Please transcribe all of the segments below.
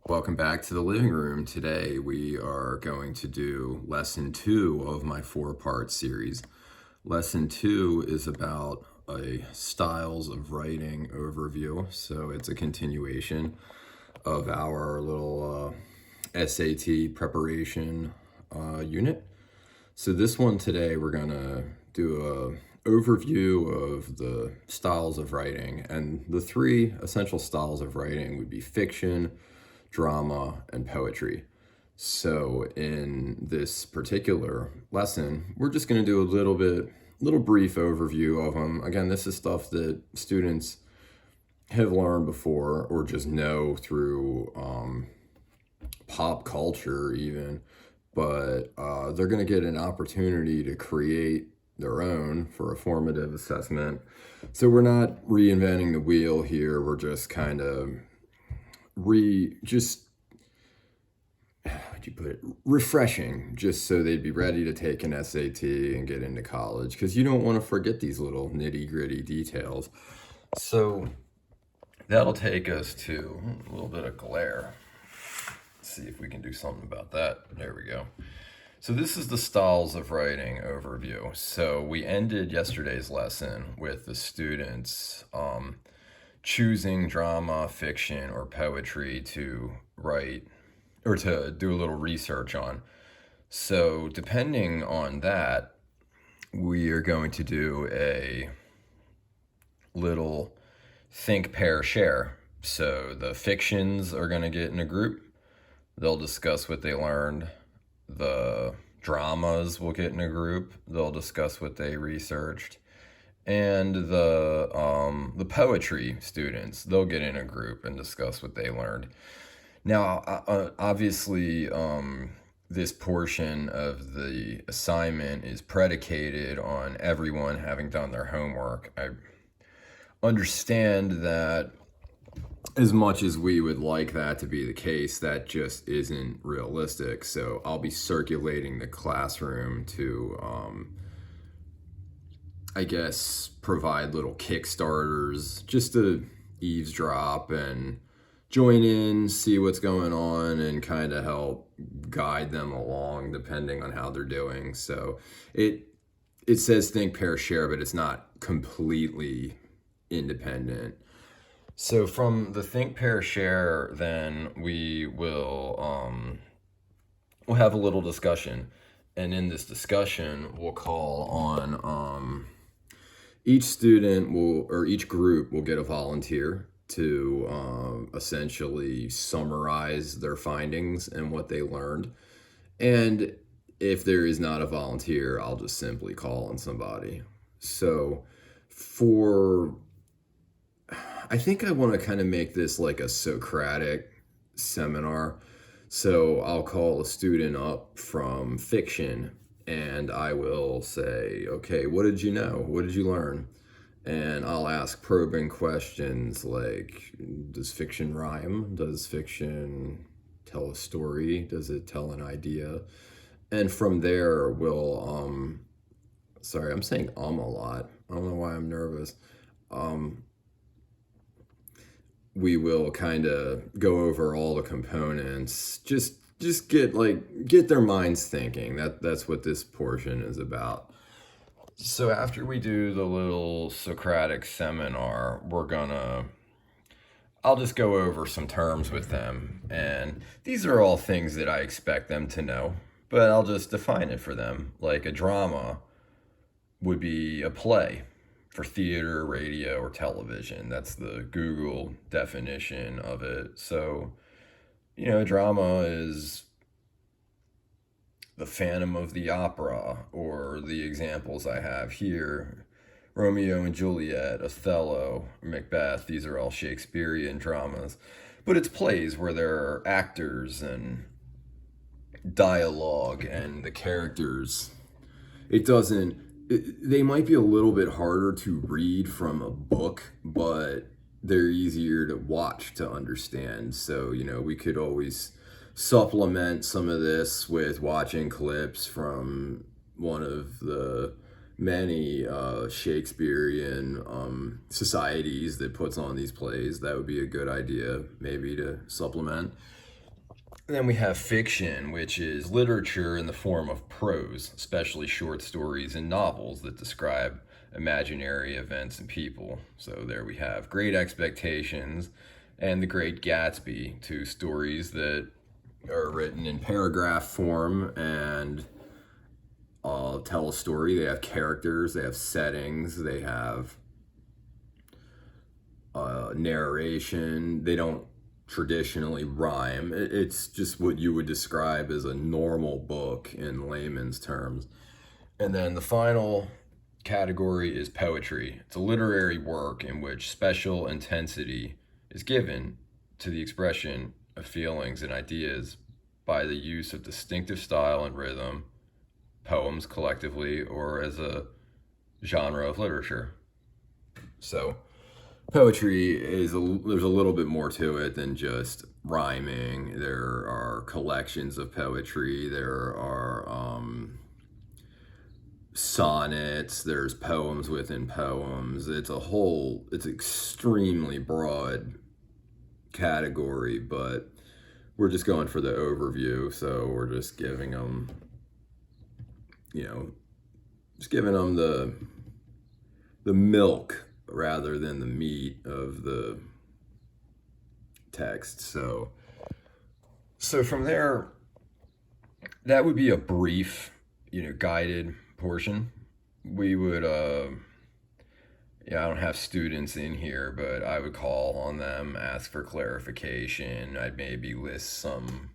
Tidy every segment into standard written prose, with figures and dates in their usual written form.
Welcome back to the living room. Today we are going to do lesson 2 of my 4-part series. Lesson 2 is about a styles of writing overview. So it's a continuation of our little SAT preparation unit. So this one today we're going to do a overview of the styles of writing, and the 3 essential styles of writing would be fiction, drama, and poetry. So in this particular lesson, we're just going to do a little brief overview of them. Again, this is stuff that students have learned before or just know through pop culture even, but they're going to get an opportunity to create their own for a formative assessment. So we're not reinventing the wheel here. We're just kind of how'd you put it, refreshing, just so they'd be ready to take an SAT and get into college, because you don't want to forget these little nitty gritty details. So that'll take us to a little bit of glare. Let's see if we can do something about that. There we go. So this is the styles of writing overview. So we ended yesterday's lesson with the students choosing drama, fiction, or poetry to write or to do a little research on. So depending on that, we are going to do a little think, pair, share. So the fictions are going to get in a group. They'll discuss what they learned. The dramas will get in a group. They'll discuss what they researched. And the poetry students, they'll get in a group and discuss what they learned. Now, obviously, this portion of the assignment is predicated on everyone having done their homework. I understand that as much as we would like that to be the case, that just isn't realistic. So I'll be circulating the classroom to I guess, provide little Kickstarters just to eavesdrop and join in, see what's going on, and kind of help guide them along depending on how they're doing. So it says think, pair, share, but it's not completely independent. So from the think, pair, share, then we'll have a little discussion, and in this discussion, we'll call on each group will get a volunteer to essentially summarize their findings and what they learned. And if there is not a volunteer, I'll just simply call on somebody. So I think I want to kind of make this like a Socratic seminar. So I'll call a student up from fiction and I will say, okay, what did you know? What did you learn? And I'll ask probing questions like, does fiction rhyme? Does fiction tell a story? Does it tell an idea? And from there, sorry, I'm saying a lot. I don't know why I'm nervous. We will kind of go over all the components, just get their minds thinking. That's what this portion is about. So after we do the little Socratic seminar, I'll just go over some terms with them, and these are all things that I expect them to know, but I'll just define it for them. Like a drama would be a play for theater, radio, or television. That's the Google definition of it. So, drama is the Phantom of the Opera, or the examples I have here, Romeo and Juliet, Othello, Macbeth. These are all Shakespearean dramas. But it's plays where there are actors and dialogue and the characters. They might be a little bit harder to read from a book, but they're easier to watch to understand. So, we could always supplement some of this with watching clips from one of the many Shakespearean societies that puts on these plays. That would be a good idea, maybe, to supplement. Then we have fiction, which is literature in the form of prose, especially short stories and novels that describe imaginary events and people. So there we have Great Expectations and The Great Gatsby, two stories that are written in paragraph form and tell a story. They have characters, they have settings, they have narration. They don't traditionally rhyme. It's just what you would describe as a normal book in layman's terms. And then the final category is poetry. It's a literary work in which special intensity is given to the expression of feelings and ideas by the use of distinctive style and rhythm, poems collectively, or as a genre of literature. So, poetry there's a little bit more to it than just rhyming. There are collections of poetry. There are sonnets. There's poems within poems. It's extremely broad category, but we're just going for the overview. So we're just giving them, the milk rather than the meat of the text. So from there, that would be a brief, guided portion. We would, I don't have students in here, but I would call on them, ask for clarification. I'd maybe list some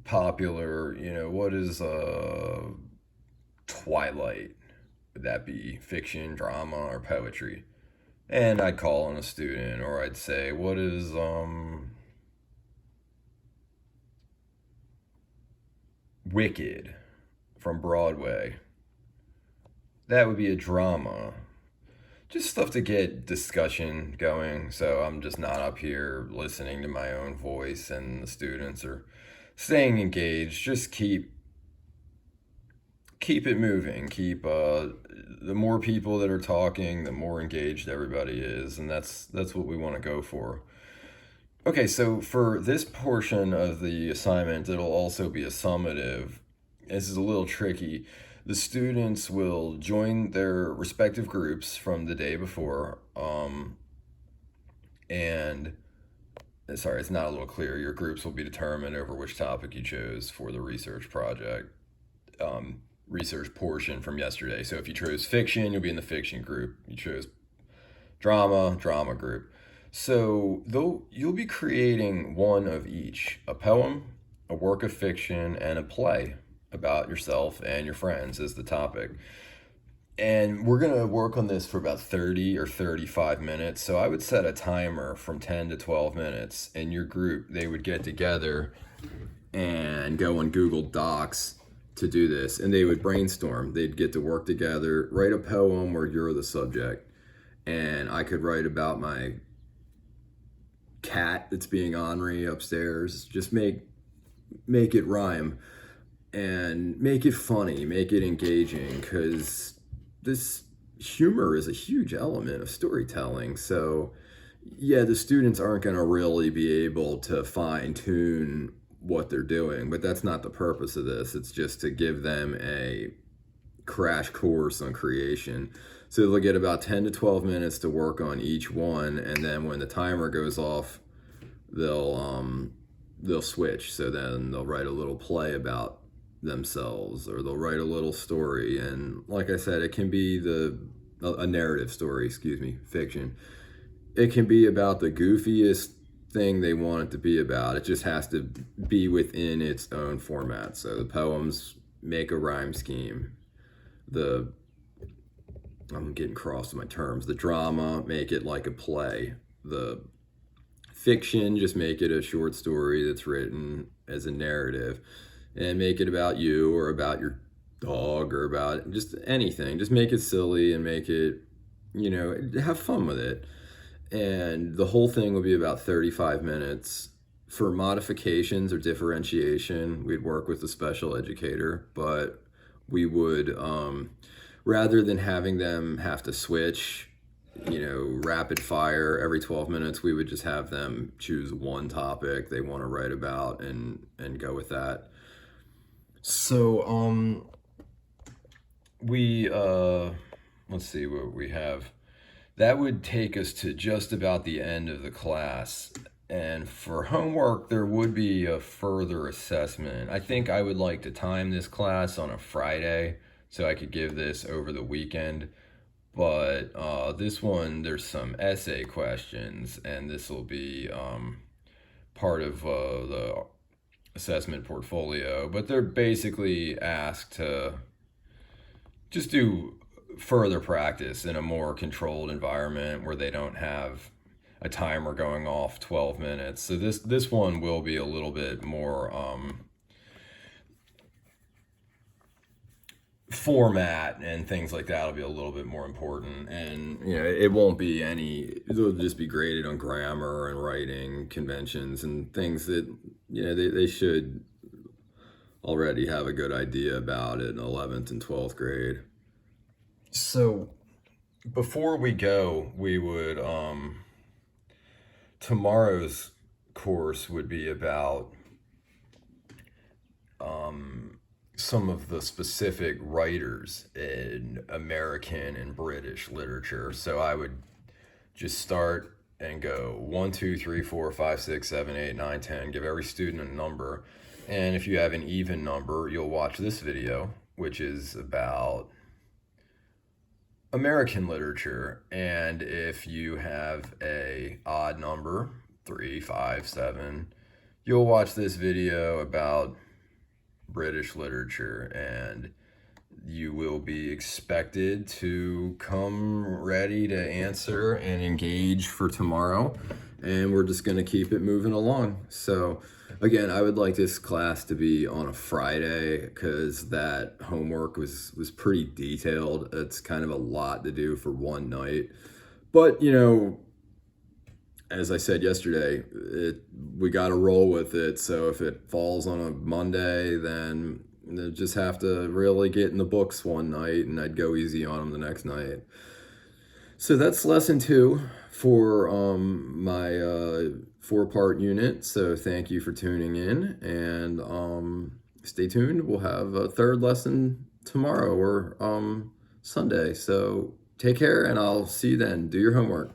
popular, what is Twilight? Would that be fiction, drama, or poetry? And I'd call on a student, or I'd say, what is Wicked from Broadway? That would be a drama. Just stuff to get discussion going. So I'm just not up here listening to my own voice, and the students are staying engaged. Just keep it moving. Keep the more people that are talking, the more engaged everybody is, and that's what we want to go for. Okay, so for this portion of the assignment, it'll also be a summative. This is a little tricky. The students will join their respective groups from the day before, and sorry, it's not a little clear. Your groups will be determined over which topic you chose for the research project, research portion from yesterday. So if you chose fiction, you'll be in the fiction group. You chose drama group. So you'll be creating one of each: a poem, a work of fiction, and a play about yourself and your friends as the topic. And we're going to work on this for about 30 or 35 minutes. So I would set a timer from 10 to 12 minutes. In your group, they would get together and go on Google Docs to do this. And they would brainstorm. They'd get to work together, write a poem where you're the subject. And I could write about my cat that's being ornery upstairs. Just make it rhyme. And make it funny, make it engaging, because this humor is a huge element of storytelling. So, yeah, the students aren't going to really be able to fine tune what they're doing, but that's not the purpose of this. It's just to give them a crash course on creation. So they'll get about 10 to 12 minutes to work on each one, and then when the timer goes off, they'll switch. So then they'll write a little play about themselves, or they'll write a little story. And like I said, it can be a narrative story, fiction. It can be about the goofiest thing they want it to be about. It just has to be within its own format. So the poems make a rhyme scheme. I'm getting crossed with my terms. The drama, make it like a play. The fiction, just make it a short story that's written as a narrative, and make it about you or about your dog or about just anything. Just make it silly and make it, have fun with it. And the whole thing will be about 35 minutes. For modifications or differentiation, we'd work with a special educator, but we would, rather than having them have to switch, rapid fire. Every 12 minutes, we would just have them choose one topic they want to write about and go with that. So, let's see what we have. That would take us to just about the end of the class. And for homework, there would be a further assessment. I think I would like to time this class on a Friday so I could give this over the weekend. But this one, there's some essay questions, and this will be part of the assessment portfolio. But they're basically asked to just do further practice in a more controlled environment where they don't have a timer going off 12 minutes. So this one will be a little bit more format and things like that will be a little bit more important, and it won't be it'll just be graded on grammar and writing conventions and things that they should already have a good idea about it in 11th and 12th grade. So before we go, we would tomorrow's course would be about some of the specific writers in American and British literature. So I would just start and go 1, 2, 3, 4, 5, 6, 7, 8, 9, 10, give every student a number. And if you have an even number, you'll watch this video, which is about American literature. And if you have a odd number, 3, 5, 7, you'll watch this video about British literature, and you will be expected to come ready to answer and engage for tomorrow, and we're just going to keep it moving along. So again, I would like this class to be on a Friday because that homework was pretty detailed. It's kind of a lot to do for one night, but as I said yesterday, we got to roll with it. So if it falls on a Monday, then they just have to really get in the books one night, and I'd go easy on them the next night. So that's lesson 2 for my 4-part unit. So thank you for tuning in, and stay tuned. We'll have a 3rd lesson tomorrow or Sunday. So take care, and I'll see you then. Do your homework.